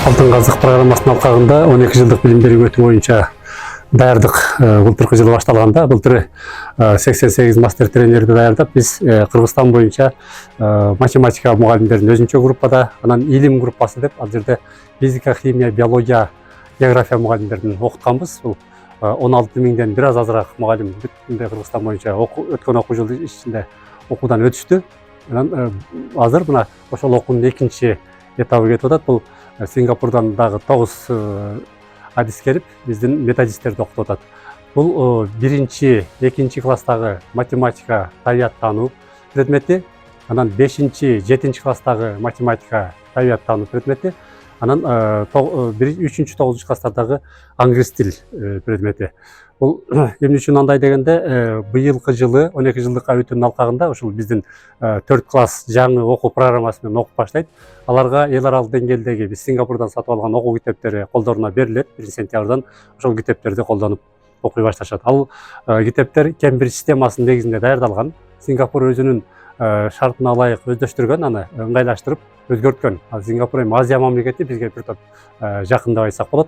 Алтын қазық программасының алқағында 12 жылдық білім беру өту бойынша даярдық былтыркы жылы башталганда, былтыры 88 мастер тренерді даярдап, біз Кыргызстан бойынша математика мұғалімдерін өзінчө группада, анан илим группасы деп, ал жерде физика, химия, биология, география мұғалімдерін оқытқанбыз. Бұл 16 миңден бираз азыраак мұғалім бүтүндөй Кыргызстан бойынша өткөн окуу жылы ичинде окуудан өтүштү. Азыр мына ошол окуунун экинчи этабы кетип атат. Бул Сингапурдан дагы 9 адис келип, биздин методисттерди окутуп атат. Бул биринчи, экинчи класстагы математика, табиат таануу предмети, анан 5-7 класстагы математика, табиат таануу предмети, анан 3-9 класстардагы англис тил предмети. Бул эмне үчүн андай дегенде, быйылкы жылы 12 жылдык өтүүнүн алкагында ушул биздин 4 класс жаңы окуу программасы менен окуп баштайт. Аларга эл аралык деңгээлдеги биз Сингапурдан сатып алган окуу китептери колдоруна берилет. 1-сентябрдан ошол китептерди колдонуп окуй башташат. Ал китептер Кембридж системасынын негизинде даярдалган. Сингапур өзүнүн шартына ылайык өздөштүргөн, аны ыңгайлаштырып өзгөрткөн. Сингапур эми Азия мамлекети, бизге бир топ жакын деп айтсак болот.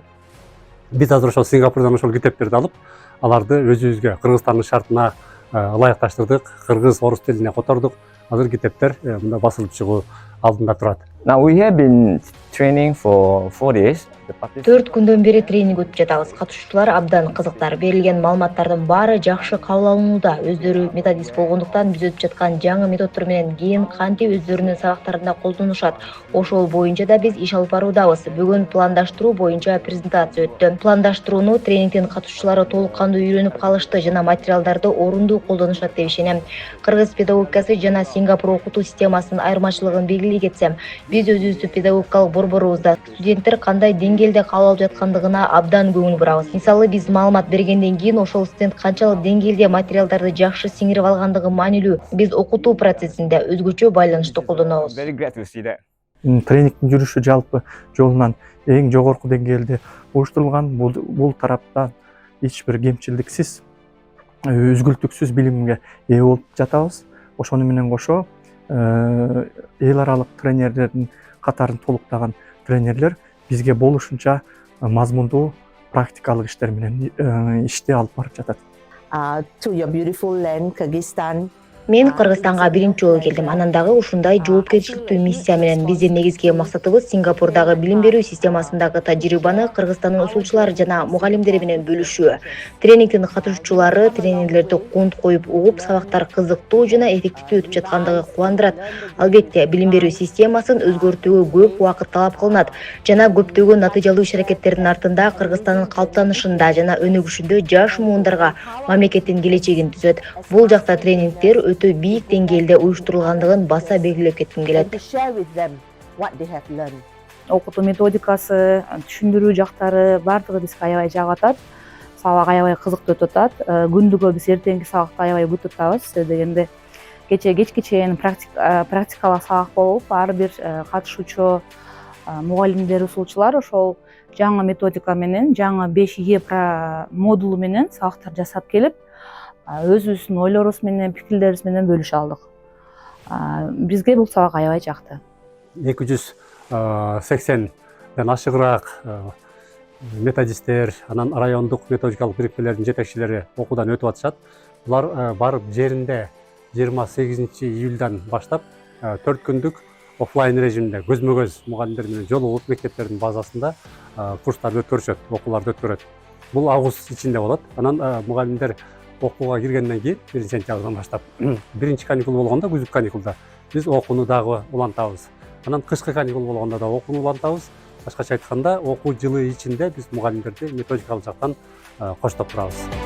Биз азыр ошол Сингапурдан ошол китептерди алып, аларды өзүбүзгө Кыргызстандын шартына ылайыкташтырдык, кыргыз, орус тилине котордук. Азыр китептер мында басылып чыгуу алдында турат. Now we have been training for 4 days. 4 күндөн бери тренинг өтүп жатабыз. Катышуучулар абдан кызыктар. Берилген маалыматтардын баары жакшы кабыл алынууда. Өздөрү методист болгондуктан биз өтүп жаткан жаңы методдор менен кийин кантип өздөрүнүн сабактарында колдонушат, ошол боюнча да биз иш алып баруудабыз. Бүгүн пландаштыруу боюнча презентация өттү. Пландаштырууну тренингдин катышуучулары толук кандуу үйрөнүп калышты жана материалдарды орундуу колдонушат деп ишенем. Кыргыз педагогикасы жана Сингапур окутуу системасынын айырмачылыгын белгилей кетсем, биз өзүбүздүн педагогикалык борборубузда студенттер кандай деңгээлде кабыл алып жаткандыгына абдан көңүл бурабыз. Мисалы, биз маалымат бергенден кийин ошол студент канчалык деңгээлде материалдарды жакшы сиңирип алгандыгы маанилүү. Биз окутуу процессинде өзгөчө байланышты колдонобуз. Тренингдин жүрүшү жалпы жолунан эң жогорку деңгээлде уюштурулган. Бул тараптан эч бир кемчилдиксиз, үзгүлтүксүз билимге ээ болуп жатабыз. Ошону менен кошо эл аралык тренерлердин катарын толуктаган тренерлер бизге болушунча мазмундуу практикалык иштер менен ишти алып барып жатат. To your beautiful land, Kyrgyzstan. Мен Кыргызстанга биринчи жолу келдим. Анан дагы ушундай жоопкерчиликтүү миссия менен. Биздин негизги максатыбыз Сингапурдагы билим берүү системасындагы тажрыйбаны Кыргызстандын усулчулары жана мугалимдери менен бөлүшүү. Тренингдин катышуучулары тренерлерди кунт коюп угуп, сабактар кызыктуу жана эффективдүү өтүп жаткандыгы кубандырат. Албетте, билим берүү системасын өзгөртүүгө көп убакыт талап кылынат жана көптөгөн натыйжалуу иш-аракеттердин артында Кыргызстандын калыптанышында жана өнүгүшүндө жаш муундарга мамлекеттин келечегин түзөт. Бул жакта тренингдер өтө бийик деңгээлде уюштурулгандыгын баса белгилеп кетким келет. Окутуу методикасы, түшүндүрүү жактары бардыгы бизге аябай жагып атат. Сабак аябай кызыктуу өтүп атат. Күндүгө биз эртеңки сабакты аябай күтүп атабыз. Дегенде кечке чейин практикалык сабак болуп, ар бир катышуучу мугалимдер, усулчулар ошол жаңы методика менен, жаңы 5Е модулу менен сабактар жасап келип, өзүбүздүн ойлорубуз менен, пикирлерибиз менен бөлүшө алдык. Бизге бул сабак аябай жакты. 280ден ашыгыраак методисттер, анан райондук методикалык бирикмелердин жетекчилери окуудан өтүп атышат. Булар барып жеринде 28 июлдан баштап 4 күндүк офлайн режимде көзмө-көз мугалимдер менен жолугуп мектептердин базасында курстарды өткөрүшөт, окууларды өткөрөт. Бул август ичинде болот. Анан мугалимдер окууга киргенден кийин 1-сентябрдан баштап биринчи каникул болгондо, күзүк каникулда биз окууну дагы улантабыз. Анан кышкы каникул болгондо да окууну улантабыз. Башкача айтканда, окуу жылы ичинде биз мугалимдерди методикалык жактан коштоп турабыз.